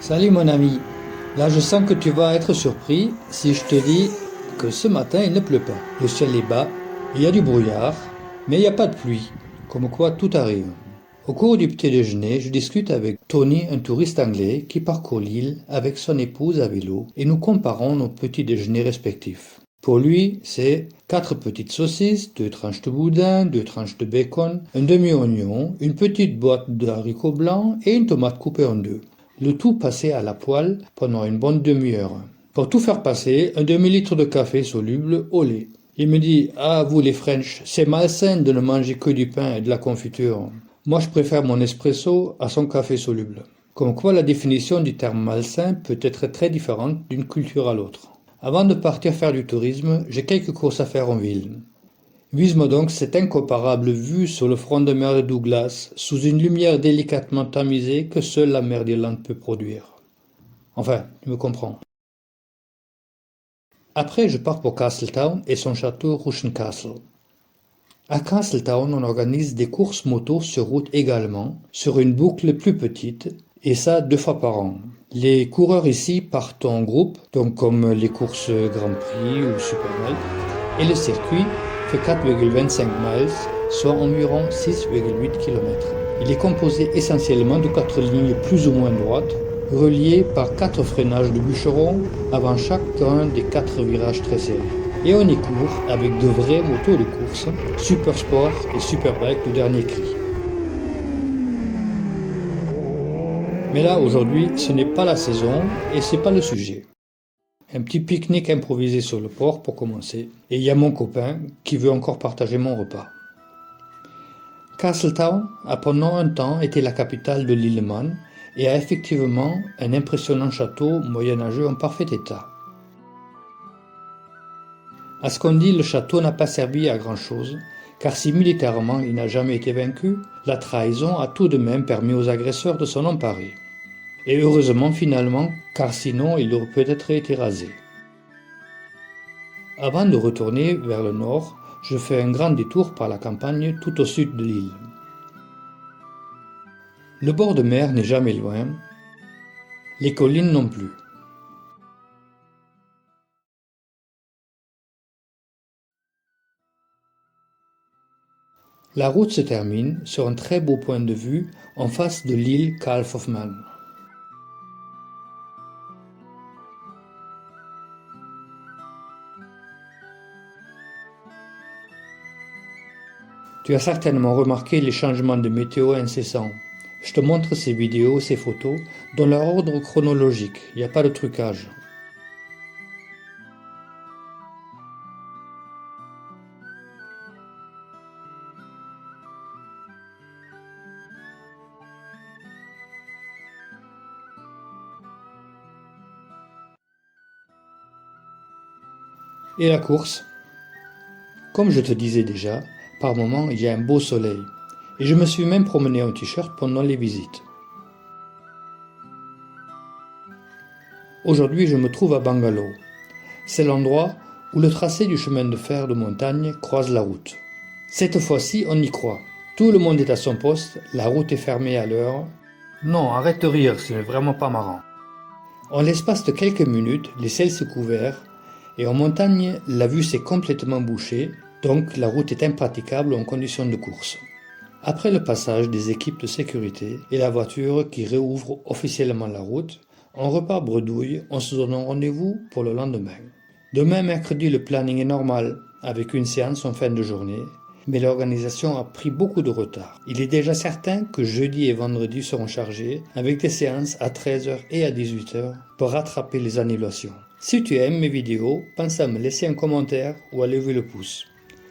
Salut mon ami, là je sens que tu vas être surpris si je te dis que ce matin il ne pleut pas. Le ciel est bas, il y a du brouillard, mais il n'y a pas de pluie, comme quoi tout arrive. Au cours du petit déjeuner, je discute avec Tony, un touriste anglais qui parcourt l'île avec son épouse à vélo et nous comparons nos petits déjeuners respectifs. Pour lui, c'est 4 petites saucisses, 2 tranches de boudin, 2 tranches de bacon, un demi-oignon, une petite boîte de haricots blancs et une tomate coupée en deux. Le tout passé à la poêle pendant une bonne demi-heure. Pour tout faire passer, un demi-litre de café soluble au lait. Il me dit « Ah, vous les French, c'est malsain de ne manger que du pain et de la confiture. Moi, je préfère mon espresso à son café soluble. » Comme quoi la définition du terme malsain peut être très différente d'une culture à l'autre. Avant de partir faire du tourisme, j'ai quelques courses à faire en ville. Vise-moi donc cette incomparable vue sur le front de mer de Douglas, sous une lumière délicatement tamisée que seule la mer d'Irlande peut produire. Enfin, tu me comprends. Après, je pars pour Castletown et son château Rushen Castle. À Castletown, on organise des courses moto sur route également, sur une boucle plus petite, et ça 2 fois par an. Les coureurs ici partent en groupe, donc comme les courses Grand Prix ou Superbike, et le circuit fait 4,25 miles, soit environ 6,8 km. Il est composé essentiellement de 4 lignes plus ou moins droites, reliées par 4 freinages de bûcherons avant chacun des 4 virages très serrés. Et on y court avec de vraies motos de course, Super Sport et Superbike du dernier cri. Mais là, aujourd'hui, ce n'est pas la saison et c'est pas le sujet. Un petit pique-nique improvisé sur le port pour commencer. Et il y a mon copain qui veut encore partager mon repas. Castletown a pendant un temps été la capitale de l'île Man et a effectivement un impressionnant château moyenâgeux en parfait état. À ce qu'on dit, le château n'a pas servi à grand chose, car si militairement il n'a jamais été vaincu, la trahison a tout de même permis aux agresseurs de s'en emparer. Et heureusement finalement, car sinon il aurait peut-être été rasé. Avant de retourner vers le nord, je fais un grand détour par la campagne tout au sud de l'île. Le bord de mer n'est jamais loin, les collines non plus. La route se termine sur un très beau point de vue en face de l'île Calf of Man. Tu as certainement remarqué les changements de météo incessants. Je te montre ces vidéos, ces photos, dans leur ordre chronologique, il n'y a pas de trucage. Et la course? Comme je te disais déjà, par moments il y a un beau soleil, et je me suis même promené en t-shirt pendant les visites. Aujourd'hui je me trouve à Bangalore. C'est l'endroit où le tracé du chemin de fer de montagne croise la route. Cette fois-ci on y croit. Tout le monde est à son poste, la route est fermée à l'heure. Non, arrête de rire, ce n'est vraiment pas marrant. En l'espace de quelques minutes, les ciels se couverts, et en montagne, la vue s'est complètement bouchée, donc la route est impraticable en conditions de course. Après le passage des équipes de sécurité et la voiture qui réouvre officiellement la route, on repart bredouille en se donnant rendez-vous pour le lendemain. Demain mercredi, le planning est normal, avec une séance en fin de journée, mais l'organisation a pris beaucoup de retard. Il est déjà certain que jeudi et vendredi seront chargés, avec des séances à 13h et à 18h pour rattraper les annulations. Si tu aimes mes vidéos, pense à me laisser un commentaire ou à lever le pouce,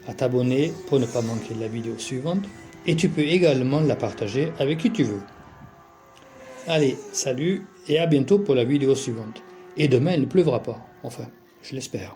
à t'abonner pour ne pas manquer la vidéo suivante, et tu peux également la partager avec qui tu veux. Allez, salut et à bientôt pour la vidéo suivante. Et demain il ne pleuvra pas, enfin, je l'espère.